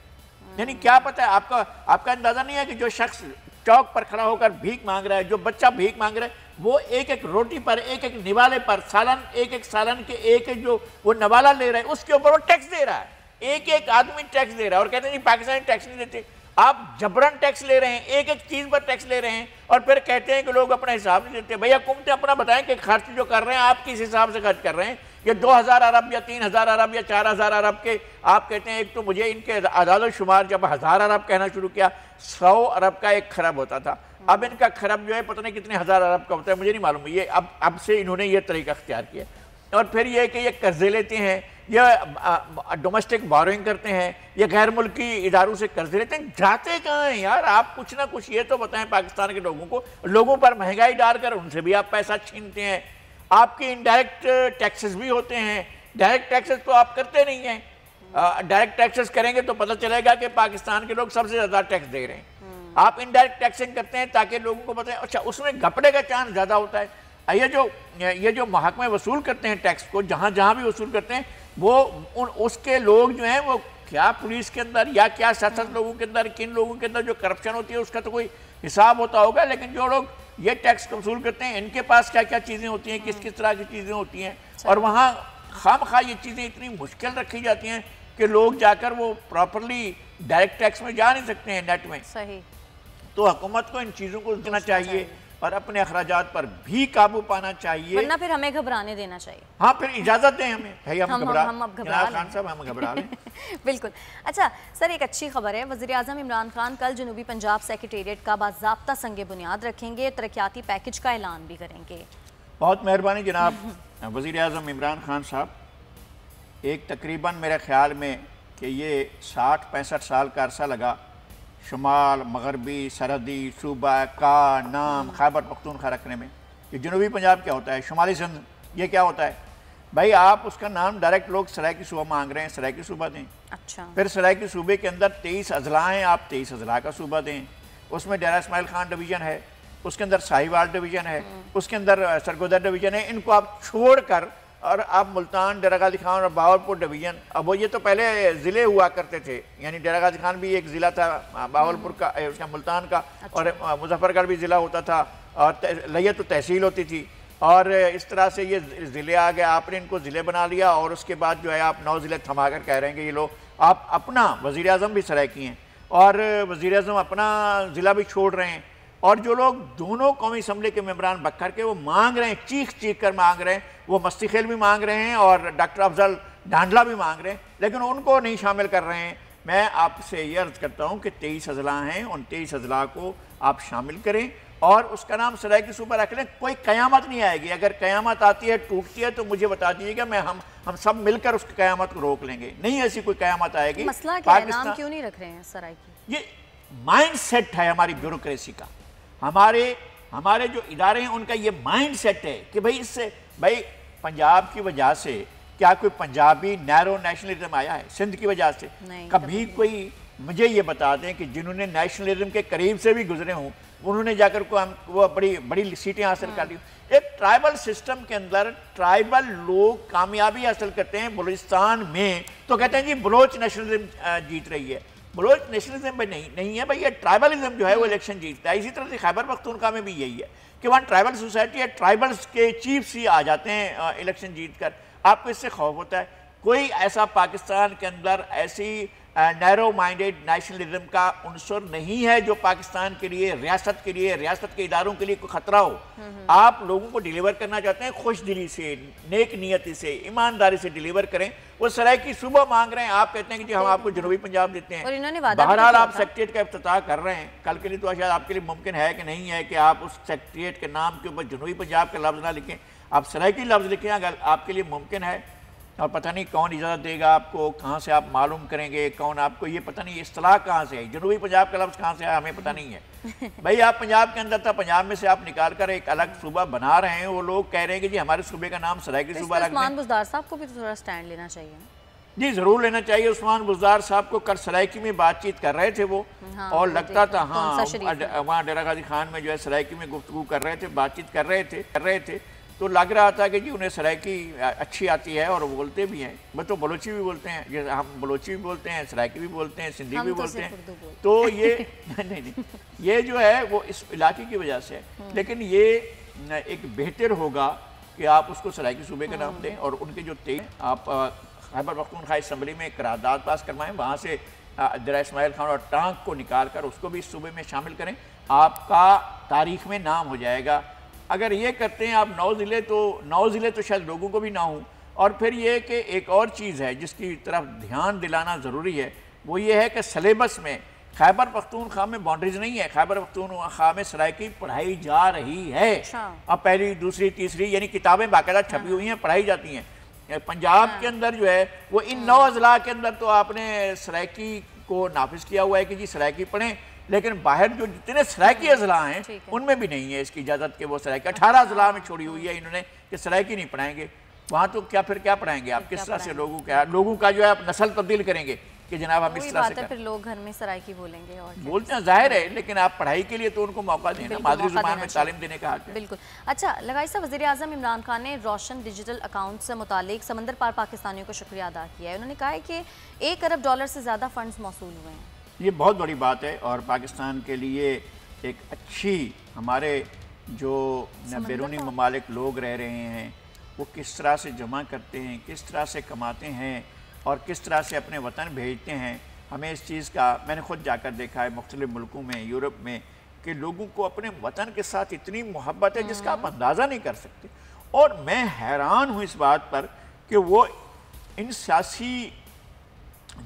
यानी क्या पता है आपका अंदाजा नहीं है कि जो शख्स चौक पर खड़ा होकर भीख मांग रहा है, जो बच्चा भीख मांग रहा है, वो एक रोटी पर, एक निवाले पर, सालन एक सालन के एक जो वो नवाला ले रहा है उसके ऊपर वो टैक्स दे रहा है। एक आदमी टैक्स दे रहा है और कहते हैं पाकिस्तानी टैक्स नहीं देते। आप जबरन टैक्स ले रहे हैं, एक चीज पर टैक्स ले रहे हैं और फिर कहते हैं कि लोग अपना हिसाब नहीं देते। भैया हुकूमतें अपना बताएं कि खर्च जो कर रहे हैं आप किस हिसाब से खर्च कर रहे हैं। ये 2000 अरब या 3000 अरब या 4000 अरब के आप कहते हैं। एक तो मुझे इनके आदाद शुमार जब 1000 अरब कहना शुरू किया, 100 अरब का एक खरब होता था। अब इनका खरब जो है पता नहीं कितने हज़ार अरब का होता है, मुझे नहीं मालूम। ये अब से इन्होंने ये तरीका अख्तियार किया। और फिर ये कि ये कर्जे लेते हैं, ये डोमेस्टिक बोरोइंग करते हैं, ये गैर मुल्की इदारों से कर्जे लेते हैं। जाते कहाँ हैं यार? आप कुछ ना कुछ ये तो बताएं पाकिस्तान के लोगों को। लोगों पर महंगाई डालकर उनसे भी आप पैसा छीनते हैं। आपके इनडायरेक्ट टैक्सेस भी होते हैं, डायरेक्ट टैक्सेस तो आप करते नहीं हैं। डायरेक्ट टैक्सेस करेंगे तो पता चलेगा कि पाकिस्तान के लोग सबसे ज़्यादा टैक्स दे रहे हैं। आप इनडायरेक्ट टैक्सिंग करते हैं ताकि लोगों को बताएं। अच्छा, उसमें घपड़े का चांस ज़्यादा होता है। ये जो महकमे वसूल करते हैं टैक्स को, जहाँ जहाँ भी वसूल करते हैं, वो उसके लोग जो हैं वो क्या पुलिस के अंदर या क्या सियासत लोगों के अंदर, किन लोगों के अंदर जो करप्शन होती है उसका तो कोई हिसाब होता होगा। लेकिन जो लोग ये टैक्स वसूल करते हैं, इनके पास क्या क्या चीज़ें होती हैं, किस किस तरह की चीज़ें होती हैं, और वहाँ खामखा ये चीज़ें इतनी मुश्किल रखी जाती हैं कि लोग जाकर वो प्रॉपरली डायरेक्ट टैक्स में जा नहीं सकते हैं नेट में। सही। तो हुकूमत को इन चीज़ों को देना चाहिए और अपने अखराजात पर भी काबू पाना चाहिए, वरना फिर हमें घबराने देना चाहिए। हाँ, फिर इजाज़त दें हमें भाई, हम घबरा खान साहब हम घबरा लें। बिल्कुल। अच्छा सर, एक अच्छी खबर है, वज़ीर आज़म इमरान खान कल जनूबी पंजाब सेक्रेटेरिएट का बाज़ाब्ता संगे बुनियाद रखेंगे, तरक्याती पैकेज का ऐलान भी करेंगे। बहुत मेहरबानी जनाब वज़ीर आज़म इमरान खान साहब। एक तकरीबन मेरे ख्याल में कि ये 60-65 साल का अरसा लगा शुमाल मगरबी सरहदी सूबा का नाम खैबर पख्तूनख्वा रखने में। ये जनूबी पंजाब क्या होता है, शुमाली सिंध ये क्या होता है भाई? आप उसका नाम डायरेक्ट लोग सराइकी सूबा मांग रहे हैं, सराइकी सूबा दें। अच्छा। फिर सराइकी सूबे के अंदर 23 अजला हैं, आप 23 अजला का सूबा दें। उसमें डेरा इस्माइल खान डिवीज़न है, उसके अंदर साहिवाल डिवीज़न है, उसके अंदर सरगोदा डिवीज़न है। इनको आप छोड़ कर और आप मुल्तान, डेरा गाजी खान और बावलपुर डिवीज़न, अब वो ये तो पहले ज़िले हुआ करते थे, यानी डेरा गाजी खान भी एक ज़िला था बावलपुर का, उसका मुल्तान का। अच्छा। और मुजफ्फरगढ़ भी ज़िला होता था, और लिया तो तहसील होती थी। और इस तरह से ये ज़िले आ गए, आपने इनको ज़िले बना लिया। और उसके बाद जो है आप 9 ज़िले थमा कर कह रहे हैं कि ये लोग, आप अपना वज़ीर आज़म भी सराइकी हैं और वज़ीर आज़म अपना ज़िला भी छोड़ रहे हैं। और जो लोग दोनों कौमी असम्बली के मेम्बरान बक्कर के वो मांग रहे हैं, चीख चीख कर मांग रहे हैं, वो मस्ती खेल भी मांग रहे हैं और डॉक्टर अफजल डांडला भी मांग रहे हैं, लेकिन उनको नहीं शामिल कर रहे हैं। मैं आपसे ये अर्ज़ करता हूँ कि 23 अजला हैं, उन 23 अजला को आप शामिल करें और उसका नाम सराइकी सूबा रख लें। कोई क़यामत नहीं आएगी। अगर क़यामत आती है, टूटती है, तो मुझे बता दीजिएगा, मैं हम सब मिलकर उस क़यामत को रोक लेंगे। नहीं ऐसी कोई क़यामत आएगी। मसला क्या है, नाम क्यों नहीं रख रहे हैं सराइकी? ये माइंड सेट है हमारी ब्यूरोक्रेसी का, हमारे जो इदारे हैं उनका ये माइंड सेट है कि भाई इससे, भाई पंजाब की वजह से क्या कोई पंजाबी नैरो नेशनलिज्म आया है? सिंध की वजह से कभी कोई मुझे ये बता दें कि जिन्होंने नेशनलिज्म के करीब से भी गुजरे हों, उन्होंने जाकर को हम वो बड़ी बड़ी सीटें हासिल कर ली। एक ट्राइबल सिस्टम के अंदर ट्राइबल लोग कामयाबी हासिल करते हैं बलूचिस्तान में, तो कहते हैं जी बलोच नेशनलिज्म जीत रही है। बलोच नेशनलिज्म में नहीं है भाई, ये ट्राइबलिज्म जो है वो इलेक्शन जीतता है। इसी तरह से खैबर पख्तूनख्वा में भी यही है कि वहाँ ट्राइबल सोसाइटी है, ट्राइबल्स के चीफ्स ही आ जाते हैं इलेक्शन जीत कर। आपको इससे खौफ होता है? कोई ऐसा पाकिस्तान के अंदर ऐसी नैरो माइंडेड नेशनलिज्म का उनसर नहीं है जो पाकिस्तान के लिए, रियासत के लिए, रियासत के इदारों के लिए कोई खतरा हो। आप लोगों को डिलीवर करना चाहते हैं, खुश दिली से, नेक नियति से, ईमानदारी से डिलीवर करें। वो सराइकी सूबा मांग रहे हैं, आप कहते हैं कि जी हम आपको जनूबी पंजाब देते हैं। बहरहाल आप सेक्रेटेरिएट का इफ्तिताह कर रहे हैं, कल के लिए तो शायद आपके लिए मुमकिन है कि नहीं है कि आप उस सेक्रेटेरिएट के नाम के ऊपर जनूबी पंजाब का लफ्ज़ ना लिखें, आप सराइकी लफ्ज़ लिखें। अगर आपके लिए मुमकिन है, और पता नहीं कौन इजाज़त देगा आपको, कहाँ से आप मालूम करेंगे, कौन आपको, ये पता नहीं इस्तिलाह कहाँ से है, जनूबी पंजाब का लफ्ज़ कहाँ से आया हमें पता नहीं है। भाई आप पंजाब के अंदर था, पंजाब में से आप निकाल कर एक अलग सूबा बना रहे हैं। वो लोग कह रहे हैं कि जी हमारे सूबे का नाम सराइकी सूबा रख दें। उस्मान बुज़दार साहब को भी तो थोड़ा स्टैंड लेना चाहिए। जी ज़रूर लेना चाहिए। उस्मान बुज़दार साहब को कल सराइकी में बातचीत कर रहे थे वो, और लगता था हाँ वहाँ डेरा गाजी खान में जो है सराइकी में गुफ्तगू कर रहे थे, बातचीत कर रहे थे, तो लग रहा था कि जी उन्हें सराइकी अच्छी आती है और वो बोलते भी हैं। मैं तो बलोची भी बोलते हैं, जैसे हम बलोची भी बोलते हैं, सराइकी भी बोलते हैं, सिंधी भी बोलते हैं। तो ये नहीं, ये जो है वो इस इलाके की वजह से है। लेकिन ये एक बेहतर होगा कि आप उसको सराइकी सूबे का नाम दें और उनके जो आप खैबर पख्तूनख्वा असम्बली में करारदाद पास करवाएं, वहाँ से डेरा इस्माइल खान और टांक को निकाल कर उसको भी इस सूबे में शामिल करें। आपका तारीख में नाम हो जाएगा। अगर ये करते हैं आप 9 ज़िले तो शायद लोगों को भी ना हो, और फिर ये कि एक और चीज़ है जिसकी तरफ ध्यान दिलाना ज़रूरी है, वो ये है कि सिलेबस में खैबर पख्तूनख्वा में बाउंड्रीज नहीं है। खैबर पख्तूनख्वा में सराइकी पढ़ाई जा रही है। अब पहली, दूसरी, तीसरी यानी किताबें बाकायदा छपी हुई हैं, पढ़ाई जाती हैं। पंजाब के अंदर जो है वो इन 9 अजला के अंदर तो आपने सराइकी को नाफिज किया हुआ है कि जी सराइकी पढ़ें, लेकिन बाहर जो जितने सराइकी अजला हैं उनमें भी नहीं है इसकी इजाज़त के वो सराइकी 18 अजला में छोड़ी हुई है इन्होंने कि सराइकी नहीं पढ़ाएंगे। वहाँ तो क्या फिर क्या पढ़ाएंगे आप, किस तरह से लोगों का जो है आप नस्ल तब्दील करेंगे कि जनाब हम इस तरह से फिर लोग घर में सराइकी बोलेंगे और बोलते हैं, जाहिर है, लेकिन आप पढ़ाई के लिए तो उनको मौका देना, मादरी ज़ुबान में तालीम देने का हक है। बिल्कुल। अच्छा लगाई साहब, वज़ीर आज़म इमरान खान ने रोशन डिजिटल अकाउंट से मुतालिक समंदर पार पाकिस्तानियों को शुक्रिया अदा किया है। उन्होंने कहा है कि $1 अरब से ज़्यादा फंड्स मौसूल हुए हैं। ये बहुत बड़ी बात है और पाकिस्तान के लिए एक अच्छी, हमारे जो बैरूनी ममालिक लोग रह रहे हैं वो किस तरह से जमा करते हैं, किस तरह से कमाते हैं और किस तरह से अपने वतन भेजते हैं। हमें इस चीज़ का, मैंने ख़ुद जाकर देखा है मुख्तलिफ़ मुल्कों में, यूरोप में, कि लोगों को अपने वतन के साथ इतनी मोहब्बत है जिसका आप अंदाज़ा नहीं कर सकते। और मैं हैरान हूँ इस बात पर कि वो इन सियासी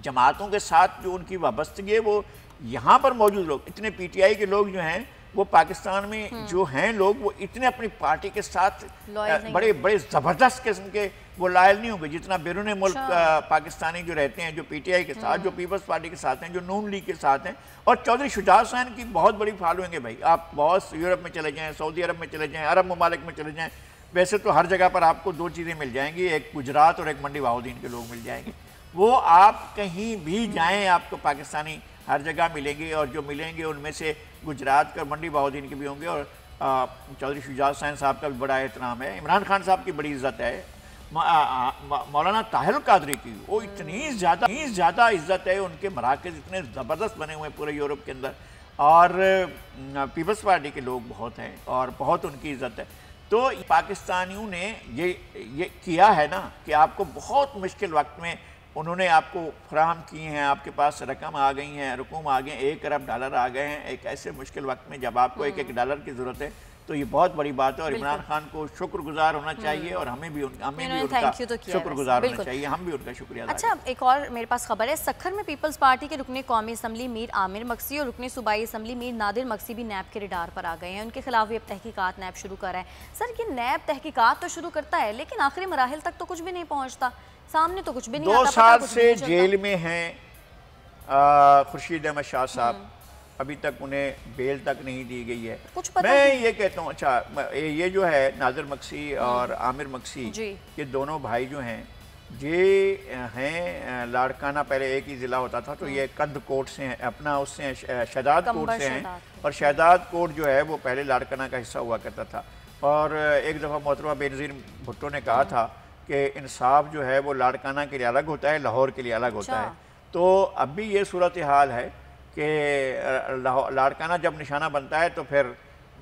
जमातों के साथ जो उनकी वाबस्तगी है, वो यहाँ पर मौजूद लोग, इतने PTI के लोग जो हैं वो पाकिस्तान में जो हैं लोग, वो इतने अपनी पार्टी के साथ बड़े बड़े ज़बरदस्त किस्म के वो लायल नहीं होंगे जितना बैरून मुल्क पाकिस्तानी जो रहते हैं, जो PTI के साथ, जो पीपल्स पार्टी के साथ हैं, जो नून लीग के साथ हैं। और चौधरी शुजात हुसैन की बहुत बड़ी फॉलोइंग है भाई। आप बहुत यूरोप में चले जाएँ, सऊदी अरब में चले जाएँ, अरब ममालिक में चले जाएँ, वैसे तो हर जगह पर आपको 2 चीज़ें मिल जाएंगी, एक गुजरात और एक मंडी बहाउद्दीन के लोग मिल जाएंगे। वो आप कहीं भी जाएँ आपको पाकिस्तानी हर जगह मिलेंगे, और जो मिलेंगे उनमें से गुजरात के और मंडी बहाउद्दीन के भी होंगे। और चौधरी शुजात हुसैन साहब का भी बड़ा एहतराम है, इमरान खान साहब की बड़ी इज़्ज़त है, मौलाना ताहिर कादरी की वो इतनी ज़्यादा इज़्ज़त है, उनके मराकज़ इतने ज़बरदस्त बने हुए हैं पूरे यूरोप के अंदर। और पीपल्स पार्टी के लोग बहुत हैं और बहुत उनकी इज़्ज़त है। तो पाकिस्तानियों ने ये किया है ना कि आपको बहुत मुश्किल वक्त में उन्होंने आपको फराहम किए हैं, आपके पास रकम आ गई हैं, रुकूम आ गए, $1 अरब आ गए हैं एक ऐसे मुश्किल वक्त में जब आपको $1 डॉलर की ज़रूरत है। तो ये बहुत बड़ी बात है और इमरान खान को शुक्रगुजार होना चाहिए और हमें भी उनका शुक्रगुजार होना चाहिए, हम भी उनका शुक्रिया। अच्छा, एक और मेरे पास खबर है, सक्खर में पीपल्स पार्टी के रुकने कौमी असम्बली मीर आमिर मक्सी और रुकने सूबाई असम्बली मीर नादिर मक्सी भी नैब के रडार पर आ गए हैं। उनके खिलाफ भी अब तहकीकात नैब शुरू कर रहा है। सर, ये नैब तहकीकात तो शुरू करता है लेकिन आखिरी मराहिल तक तो कुछ भी नहीं पहुँचता, सामने तो कुछ भी नहीं आता। 2 साल से जेल में हैं खुर्शीद अहमद शाह साहब, अभी तक उन्हें बेल तक नहीं दी गई है। मैं ये कहता हूँ, अच्छा ये जो है नादिर मक्सी और आमिर मक्सी, ये दोनों भाई जो हैं, ये हैं लाड़काना, पहले एक ही ज़िला होता था, तो ये कंध कोट से हैं, अपना उससे शहदाद कोट से हैं। और शहदाद कोट जो है वो पहले लाड़काना का हिस्सा हुआ करता था। और एक दफ़ा मोहतरमा बेनज़ीर भुट्टो ने कहा था कि इंसाफ जो है वो लाड़काना के लिए अलग होता है, लाहौर के लिए अलग होता है। तो अब भी ये सूरत हाल है कि लाड़काना जब निशाना बनता है तो फिर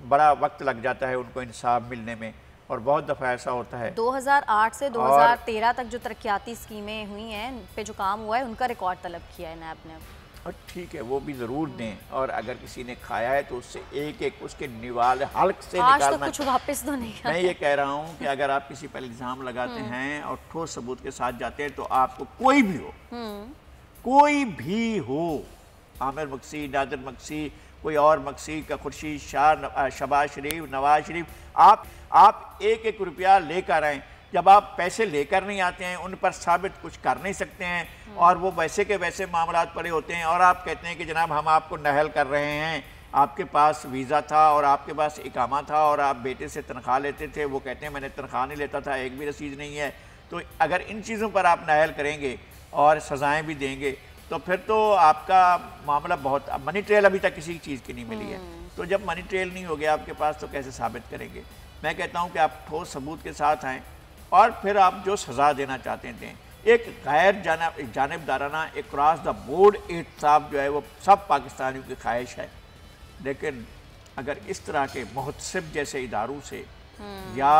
बड़ा वक्त लग जाता है उनको इंसाफ मिलने में, और बहुत दफ़ा ऐसा होता है। 2008 से 2013 तक जो तरक्याती स्कीमें हुई हैं, पे जो काम हुआ है, उनका रिकॉर्ड तलब किया है नैब ने। और ठीक है, वो भी ज़रूर दें, और अगर किसी ने खाया है तो उससे एक एक उसके निवाले हल्क से निकालना। तो कुछ वापस तो नहीं। मैं ये कह रहा हूँ कि अगर आप किसी पर इल्ज़ाम लगाते हैं और ठोस सबूत के साथ जाते हैं, तो आपको कोई भी हो, आमिर मक्सी, नादिर मक्सी, कोई और मक्सी का, खुर्शीद शाह, शहबाज शरीफ, नवाज शरीफ, आप एक रुपया लेकर आएँ। जब आप पैसे लेकर नहीं आते हैं, उन पर साबित कुछ कर नहीं सकते हैं, और वो वैसे के वैसे मामलात पड़े होते हैं, और आप कहते हैं कि जनाब हम आपको नहल कर रहे हैं, आपके पास वीज़ा था और आपके पास इकामा था और आप बेटे से तनख्वाह लेते थे, वो कहते हैं मैंने तनख्वाह नहीं लेता था, एक भी रसीद नहीं है। तो अगर इन चीज़ों पर आप नहल करेंगे और सज़ाएँ भी देंगे, तो फिर तो आपका मामला बहुत, मनी ट्रेल अभी तक किसी चीज़ की नहीं मिली है। तो जब मनी ट्रेल नहीं हो गया आपके पास, तो कैसे साबित करेंगे? मैं कहता हूँ कि आप ठोस सबूत के साथ आएँ और फिर आप जो सज़ा देना चाहते थे, एक गैर जानिबदाराना, एक क्रॉस द बोर्ड एहतसाब जो है वो सब पाकिस्तानियों की ख्वाहिश है। लेकिन अगर इस तरह के मुहतसिब जैसे इदारों से या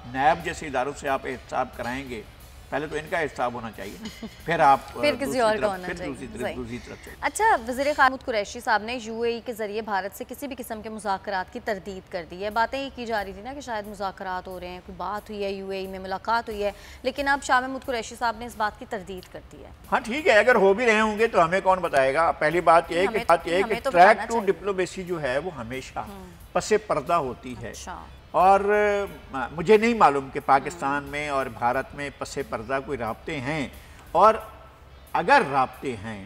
नैब जैसे इदारों से आप एहतसाब कराएंगे, पहले तो इनका हिसाब होना चाहिए, फिर आप फिर किसी और का होना चाहिए। दूसरी तरफ से। अच्छा, वज़ीर ख़ारजा महमूद कुरैशी साहब ने यूएई के ज़रिए भारत से किसी भी किस्म के मुज़ाकरात की तरदीद कर दी है। बातें ये की जा रही थी ना कि शायद मुज़ाकरात हो रहे हैं, कोई बात हुई है, यूएई में मुलाकात हुई है, लेकिन अब शाह महमूद कुरैशी साहब ने इस बात की तरदीद कर दी है। हाँ ठीक है, अगर हो भी रहे होंगे तो हमें कौन बताएगा। पहली बात यह है कि ट्रैक टू डिप्लोमेसी जो है वो हमेशा पसे पर्दा होती है। और मुझे नहीं मालूम कि पाकिस्तान में और भारत में पसे पर्दा कोई राब्ते हैं, और अगर राब्ते हैं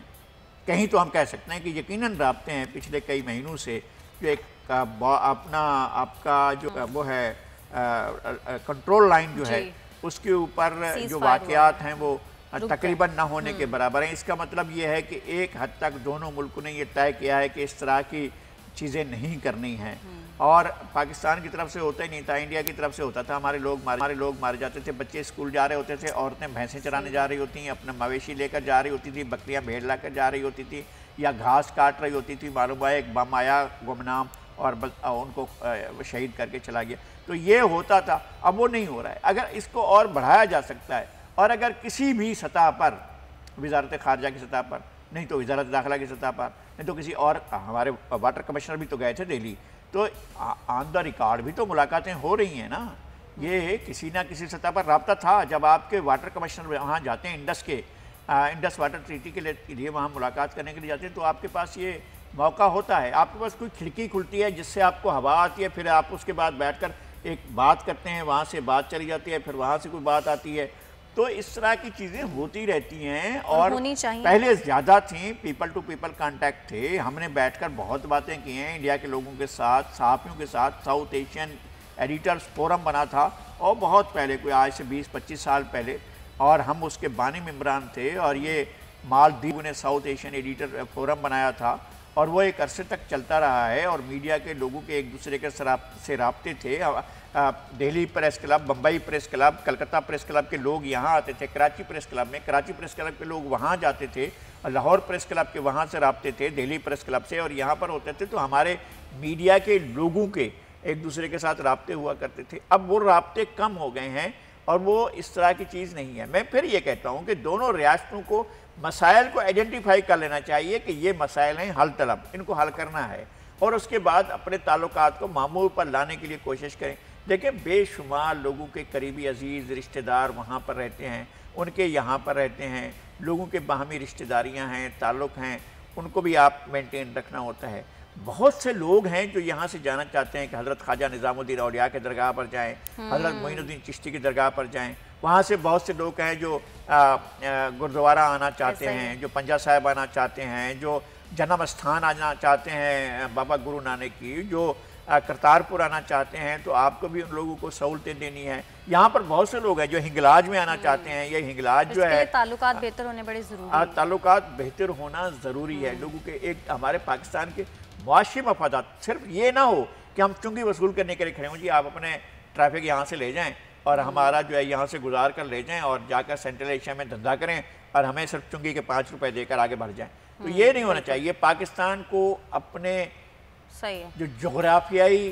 कहीं तो हम कह सकते हैं कि यकीनन राब्ते हैं पिछले कई महीनों से। जो एक अपना आपका जो वो है कंट्रोल लाइन जो है उसके ऊपर जो वाक़यात हैं वो तकरीबन ना होने के बराबर हैं। इसका मतलब ये है कि एक हद तक दोनों मुल्कों ने ये तय किया है कि इस तरह की चीज़ें नहीं करनी हैं। और पाकिस्तान की तरफ से होता ही नहीं था, इंडिया की तरफ से होता था। हमारे लोग मारे जाते थे, बच्चे स्कूल जा रहे होते थे, औरतें भैंसें चराने जा रही होती, अपना मवेशी लेकर जा रही होती थी, बकरियां भेड़ लाकर जा रही होती थी, या घास काट रही होती थी। मालूम है एक बम आया गुमनाम और उनको शहीद करके चला गया। तो ये होता था, अब वो नहीं हो रहा है। अगर इसको और बढ़ाया जा सकता है, और अगर किसी भी सतह पर, वजारत खारजा की सतह पर, नहीं तो वजारत दाखिला की सतह पर, नहीं तो किसी और, हमारे वाटर कमिश्नर भी तो गए थे दिल्ली, तो ऑन द रिकॉर्ड भी तो मुलाकातें हो रही हैं ना। ये किसी ना किसी सतह पर रब्ता था। जब आपके वाटर कमिश्नर वहाँ जाते हैं इंडस वाटर ट्रीटी के लिए वहाँ मुलाकात करने के लिए जाते हैं, तो आपके पास ये मौका होता है, आपके पास कोई खिड़की खुलती है जिससे आपको हवा आती है, फिर आप उसके बाद बैठकर एक बात करते हैं, वहाँ से बात चली जाती है, फिर वहाँ से कोई बात आती है। तो इस तरह की चीज़ें होती रहती हैं, और पहले ज़्यादा थी, पीपल टू पीपल कांटेक्ट थे। हमने बैठकर बहुत बातें की हैं इंडिया के लोगों के साथ, सहाफ़ियों के साथ। साउथ एशियन एडिटर्स फोरम बना था, और बहुत पहले, कोई आज से 20-25 साल पहले, और हम उसके बानी मेंबरान थे। और ये मालदीव ने साउथ एशियन एडिटर फोरम बनाया था, और वो एक अरसे तक चलता रहा है। और मीडिया के लोगों के एक दूसरे के से राब्ते थे। Delhi press club, Bombay press club, Calcutta press club के लोग यहाँ आते थे, कराची प्रेस क्लब में, कराची प्रेस क्लब के लोग वहाँ जाते थे, और लाहौर प्रेस क्लब के वहाँ से राब्ते थे दिल्ली प्रेस क्लब से, और यहाँ पर होते थे। तो हमारे मीडिया के लोगों के एक दूसरे के साथ राब्ते हुआ करते थे। अब वो राब्ते कम हो गए हैं, और वो इस तरह की चीज़ नहीं है। मैं फिर ये कहता हूँ कि दोनों रियासतों को मसाइल को आइडेंटिफाई कर लेना चाहिए कि ये मसाइल हैं हल तलब, इनको हल करना है, और उसके बाद अपने ताल्लुकात को मामूल पर लाने के लिए कोशिश करें। देखिए, बेशुमार लोगों के करीबी अजीज़ रिश्तेदार वहाँ पर रहते हैं, उनके यहाँ पर रहते हैं, लोगों के बाहमी रिश्तेदारियाँ हैं, ताल्लुक़ हैं, उनको भी आप मेंटेन रखना होता है। बहुत से लोग हैं जो यहाँ से जाना चाहते हैं कि हज़रत ख्वाजा निज़ामुद्दीन औलिया के दरगाह पर जाएँ, हज़रत मोइनुद्दीन चिश्ती की दरगाह पर जाएँ। वहाँ से बहुत से लोग हैं जो गुरुद्वारा आना चाहते हैं, जो पंजा साहिब आना चाहते हैं, जो जन्म स्थान आना चाहते हैं बाबा गुरु नानक की, जो करतारपुर आना चाहते हैं। तो आपको भी उन लोगों को सहूलतें देनी है। यहाँ पर बहुत से लोग हैं जो हिंगलाज में आना चाहते हैं। ये हिंगलाज जो है, ताल्लुकात बेहतर होने बड़े ज़रूरी है। ताल्लुकात बेहतर होना ज़रूरी है लोगों के। एक हमारे पाकिस्तान के मुआशी मफादात, सिर्फ ये ना हो कि हम चुंगी वसूल करने के लिए खड़े हों, जी आप अपने ट्रैफिक यहाँ से ले जाएँ और हमारा जो है यहाँ से गुजार कर ले जाएँ और जाकर सेंट्रल एशिया में धंधा करें, और हमें सिर्फ चुंगी के 5 रुपए देकर आगे बढ़ जाएँ। तो ये नहीं होना चाहिए। पाकिस्तान को अपने सही है, जो जोग्राफियाई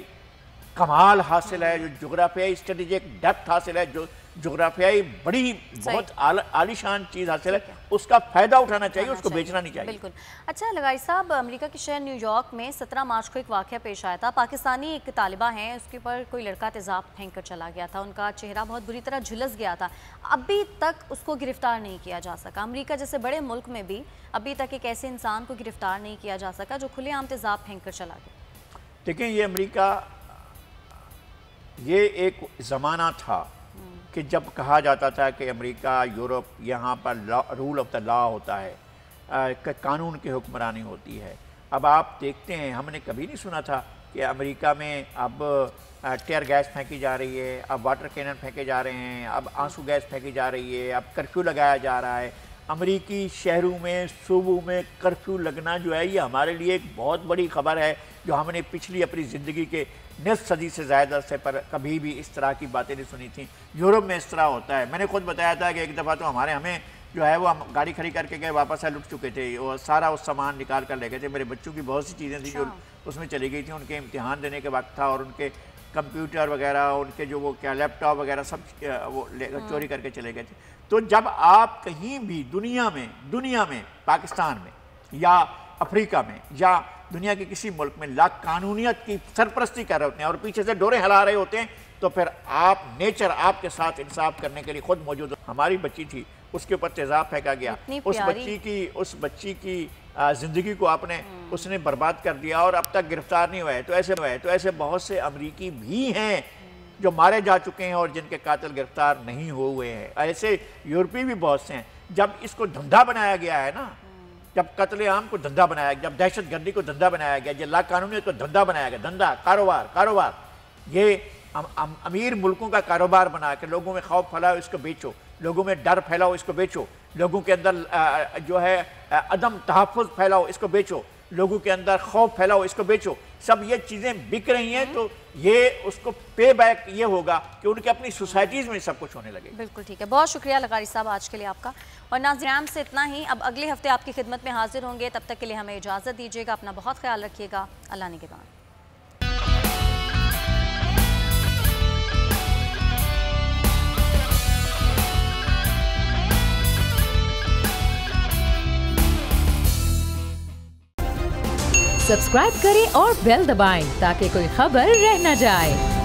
कमाल हासिल है, जो जोग्राफियाई स्ट्रेटेजिक डेप्थ हासिल है, जो जोग्राफियाई बड़ी बहुत आलीशान चीज़ हासिल है, उसका फ़ायदा उठाना चाहिए, उसको बेचना नहीं चाहिए। बिल्कुल। अच्छा लगाई साहब, अमेरिका के शहर न्यूयॉर्क में 17 मार्च को एक वाक़या पेश आया था। पाकिस्तानी एक तालिबा हैं, उसके ऊपर कोई लड़का तेज़ाब फेंक कर चला गया था, उनका चेहरा बहुत बुरी तरह झुलस गया था। अभी तक उसको गिरफ्तार नहीं किया जा सका। अमेरिका जैसे बड़े मुल्क में भी अभी तक एक ऐसे इंसान को गिरफ्तार नहीं किया जा सका जो खुलेआम तेज़ाब फेंक कर चला गया। देखें, ये अमेरिका, ये एक ज़माना था कि जब कहा जाता था कि अमेरिका, यूरोप, यहाँ पर रूल ऑफ द लॉ होता है, कानून की हुक्मरानी होती है। अब आप देखते हैं, हमने कभी नहीं सुना था कि अमेरिका में अब टीयर गैस फेंकी जा रही है, अब वाटर कैनन फेंके जा रहे हैं, अब आंसू गैस फेंकी जा रही है, अब कर्फ्यू लगाया जा रहा है। अमेरिकी शहरों में, सूबों में कर्फ्यू लगना जो है, ये हमारे लिए एक बहुत बड़ी खबर है, जो हमने पिछली अपनी ज़िंदगी के निस्फ सदी से ज़्यादा अरसे पर कभी भी इस तरह की बातें नहीं सुनी थी। यूरोप में इस तरह होता है। मैंने खुद बताया था कि एक दफ़ा तो हमें जो है वो हम गाड़ी खड़ी करके गए, वापस लुट चुके थे और सारा उस सामान निकाल कर ले गए थे। मेरे बच्चों की बहुत सी चीज़ें थी जो उसमें चली गई थी, उनके इम्तिहान देने के वक्त था, और उनके कंप्यूटर वगैरह, उनके जो वो क्या लैपटॉप वगैरह सब वो चोरी करके चले गए थे। तो जब आप कहीं भी दुनिया में पाकिस्तान में या अफ्रीका में या दुनिया के किसी मुल्क में लाकानूनियत की सरपरस्ती कर रहे होते हैं और पीछे से डोरे हिला रहे होते हैं, तो फिर आप नेचर आपके साथ इंसाफ करने के लिए खुद मौजूद। हमारी बच्ची थी, उसके ऊपर तेजाब फेंका गया, उस बच्ची की जिंदगी को उसने बर्बाद कर दिया और अब तक गिरफ्तार नहीं हुआ है। तो ऐसे बहुत से अमरीकी भी हैं जो मारे जा चुके हैं और जिनके कातिल गिरफ्तार नहीं हुए हैं। ऐसे यूरोपीय भी बहुत से हैं। जब इसको धंधा बनाया गया है ना, जब कत्ले आम को धंधा बनाया गया, जब दहशतगर्दी को धंधा बनाया गया, जब लाकानूनियत को धंधा बनाया गया, धंधा कारोबार ये अमीर मुल्कों का कारोबार बना के लोगों में खौफ फैलाओ, इसको बेचो, लोगों में डर फैलाओ, इसको बेचो, लोगों के अंदर जो है अदम तहफ़्फ़ुज़ फैलाओ, इसको बेचो, लोगों के अंदर खौफ फैलाओ, इसको बेचो। सब ये चीज़ें बिक रही हैं, तो ये उसको पे बैक ये होगा कि उनके अपनी सोसाइटीज़ में सब कुछ होने लगे। बिल्कुल ठीक है, बहुत शुक्रिया लगारी साहब आज के लिए आपका। और नाज़रीन से इतना ही, अब अगले हफ्ते आपकी खिदमत में हाजिर होंगे। तब तक के लिए हमें इजाज़त दीजिएगा, अपना बहुत ख्याल रखिएगा। अल्लाह निगहबान। सब्सक्राइब करें और बेल दबाएं ताकि कोई खबर रह न जाए।